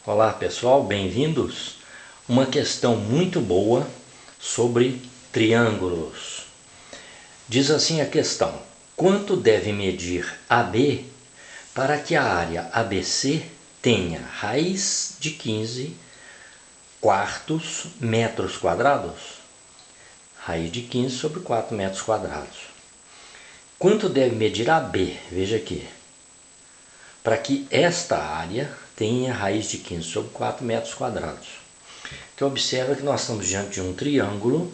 Olá pessoal, bem-vindos. Uma questão muito boa sobre triângulos. Diz assim a questão: quanto deve medir AB para que a área ABC tenha raiz de 15 quartos metros quadrados? Raiz de 15 sobre 4 metros quadrados. Quanto deve medir AB? Veja aqui. Para que esta área tenha raiz de 15 sobre 4 metros quadrados. Então observa que nós estamos diante de um triângulo,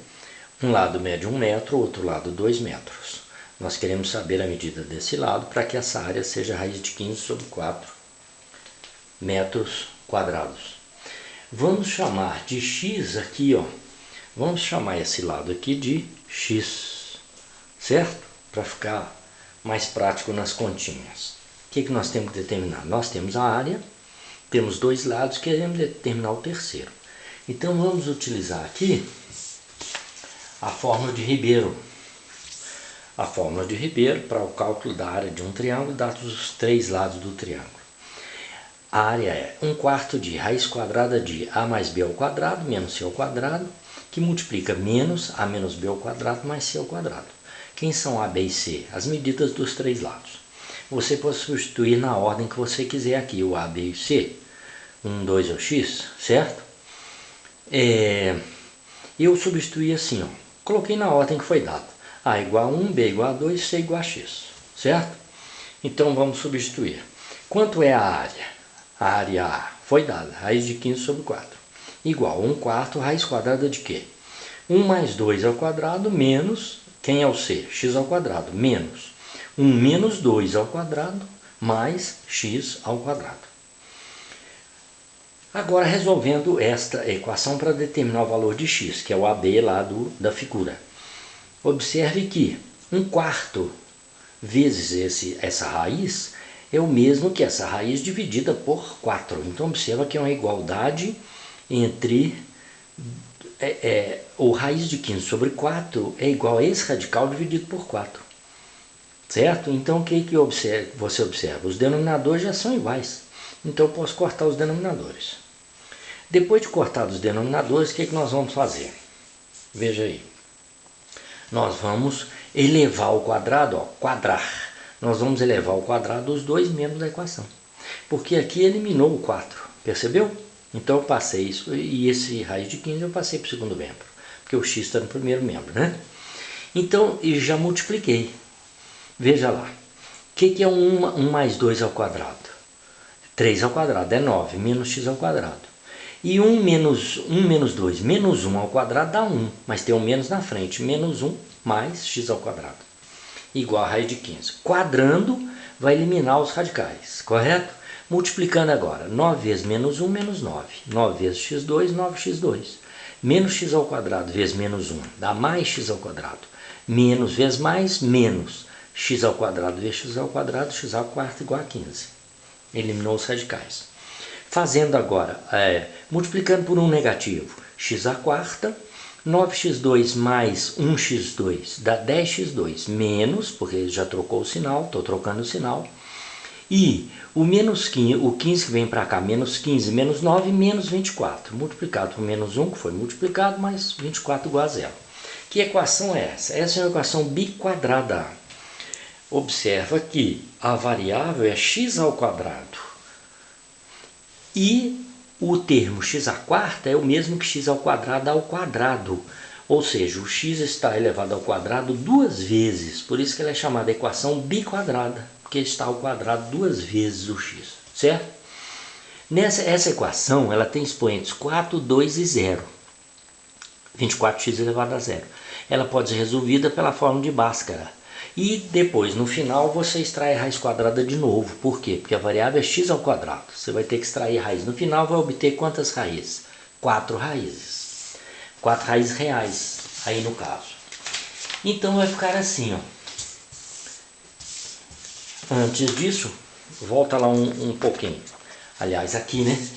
um lado mede 1 metro, outro lado 2 metros. Nós queremos saber a medida desse lado para que essa área seja raiz de 15 sobre 4 metros quadrados. Vamos chamar de x aqui, ó. Vamos chamar esse lado aqui de x, certo? Para ficar mais prático nas continhas. O que nós temos que determinar? Nós temos a área, temos dois lados, queremos determinar o terceiro. Então vamos utilizar aqui a fórmula de Ribeiro. A fórmula de Ribeiro para o cálculo da área de um triângulo, dados os três lados do triângulo. A área é 1/4 de raiz quadrada de a mais b ao quadrado menos c ao quadrado, que multiplica menos a menos b ao quadrado mais c ao quadrado. Quem são a, b e c? As medidas dos três lados. Você pode substituir na ordem que você quiser aqui, o A, B e o C. 1, 2 é o X, certo? Eu substituí assim, ó. Coloquei na ordem que foi dada. A igual a 1, B igual a 2, C igual a X, certo? Então vamos substituir. Quanto é a área? A área A foi dada, raiz de 15 sobre 4. Igual a 1/4 raiz quadrada de quê? 1 mais 2 ao quadrado menos, quem é o C? X ao quadrado, menos 1 menos 2 ao quadrado mais x ao quadrado. Agora resolvendo esta equação para determinar o valor de x, que é o AB lá da figura. Observe que 1/4 vezes essa raiz é o mesmo que essa raiz dividida por 4. Então observa que é uma igualdade entre o raiz de 15 sobre 4 é igual a esse radical dividido por 4. Certo? Então o que você observa? Os denominadores já são iguais. Então eu posso cortar os denominadores. Depois de cortar os denominadores, o que nós vamos fazer? Veja aí. Nós vamos elevar ao quadrado, ó, quadrar. Nós vamos elevar ao quadrado os dois membros da equação. Porque aqui eliminou o 4. Percebeu? Então eu passei isso, e esse raiz de 15 eu passei para o segundo membro. Porque o x está no primeiro membro, né? Então eu já multipliquei. Veja lá, o que é 1 mais 2 ao quadrado? 3 ao quadrado é 9, menos x ao quadrado. E 1 menos 2 menos 1 ao quadrado dá 1, mas tem um menos na frente. Menos 1 mais x ao quadrado, igual a raiz de 15. Quadrando vai eliminar os radicais, correto? Multiplicando agora, 9 vezes menos 1, menos 9. 9 vezes x2, 9x2. Menos x ao quadrado vezes menos 1, dá mais x ao quadrado. Menos vezes mais, menos. X ao quadrado vezes x ao quadrado, x ao quarto igual a 15. Eliminou os radicais. Fazendo agora, multiplicando por um negativo, x à quarta, 9x2 mais 1x2 dá 10x2, menos, porque já trocou o sinal, estou trocando o sinal, e o menos 15, o 15 que vem para cá, menos 15, menos 9, menos 24, multiplicado por menos 1, que foi multiplicado, mais 24 igual a 0. Que equação é essa? Essa é uma equação biquadrada. Observa que a variável é x ao quadrado e o termo x à quarta é o mesmo que x ao quadrado, ou seja, o x está elevado ao quadrado duas vezes, por isso que ela é chamada equação biquadrada, porque está ao quadrado duas vezes o x, certo? Essa equação ela tem expoentes 4, 2 e 0, 24x elevado a 0. Ela pode ser resolvida pela fórmula de Bhaskara. E depois, no final, você extrai a raiz quadrada de novo. Por quê? Porque a variável é x ao quadrado. Você vai ter que extrair a raiz. No final, vai obter quantas raízes? 4 raízes. 4 raízes reais, aí no caso. Então, vai ficar assim, ó. Antes disso, volta lá um pouquinho. Aliás, aqui, né?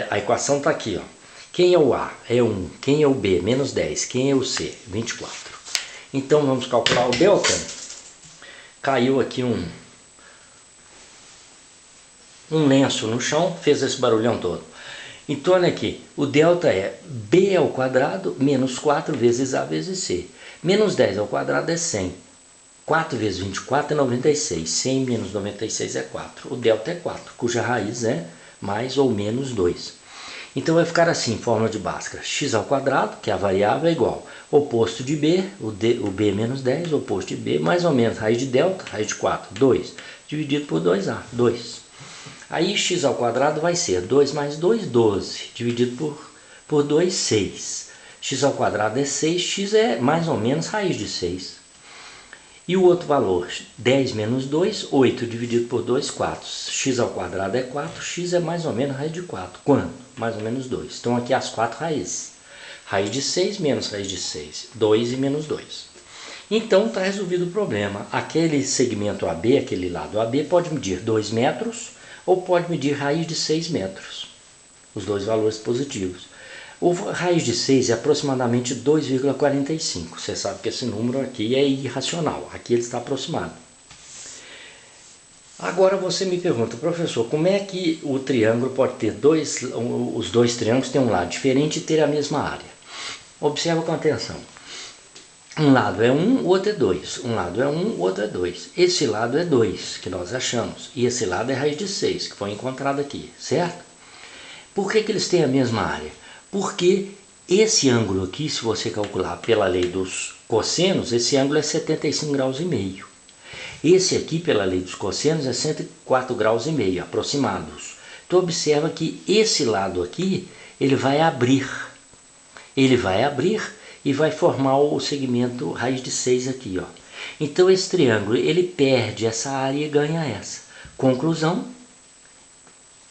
A equação está aqui, ó. Quem é o A? É 1. Quem é o B? Menos 10. Quem é o C? 24. Então vamos calcular o delta. Caiu aqui um lenço no chão, fez esse barulhão todo. Então olha aqui, o delta é b ao quadrado menos 4 vezes a vezes c. Menos 10 ao quadrado é 100. 4 vezes 24 é 96. 100 menos 96 é 4. O delta é 4, cuja raiz é mais ou menos 2. Então vai ficar assim, fórmula de Bhaskara. X ao quadrado, que é a variável, é igual oposto de b, o b menos 10, oposto de b, mais ou menos raiz de delta, raiz de 4, 2, dividido por 2a, 2. Aí x ao quadrado vai ser 2 mais 2, 12, dividido por 2, 6. X ao quadrado é 6, x é mais ou menos raiz de 6. E o outro valor, 10 menos 2, 8, dividido por 2, 4. X ao quadrado é 4, x é mais ou menos raiz de 4. Quanto? Mais ou menos 2. Então aqui as 4 raízes. Raiz de 6 menos raiz de 6, 2 e menos 2. Então está resolvido o problema. Aquele segmento AB, aquele lado AB, pode medir 2 metros ou pode medir raiz de 6 metros. Os dois valores positivos. O raiz de 6 é aproximadamente 2,45. Você sabe que esse número aqui é irracional. Aqui ele está aproximado. Agora você me pergunta, professor, como é que o triângulo pode ter os dois triângulos têm um lado diferente e ter a mesma área? Observa com atenção. Um lado é 1, o outro é 2. Um lado é 1, o outro é 2. Esse lado é 2, que nós achamos. E esse lado é raiz de 6, que foi encontrado aqui, certo? Por que eles têm a mesma área? Porque esse ângulo aqui, se você calcular pela lei dos cossenos, esse ângulo é 75 graus e meio. Esse aqui, pela lei dos cossenos, é 104 graus e meio, aproximados. Então observa que esse lado aqui, ele vai abrir. Ele vai abrir e vai formar o segmento raiz de 6 aqui, ó. Então esse triângulo, ele perde essa área e ganha essa. Conclusão,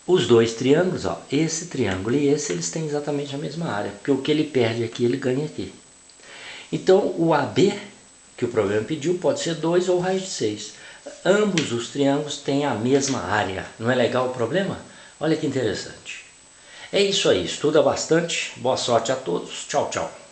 os dois triângulos, ó, esse triângulo e esse, eles têm exatamente a mesma área, porque o que ele perde aqui, ele ganha aqui. Então o AB, que o problema pediu, pode ser 2 ou raiz de 6. Ambos os triângulos têm a mesma área. Não é legal o problema? Olha que interessante. É isso aí, estuda bastante, boa sorte a todos, tchau, tchau.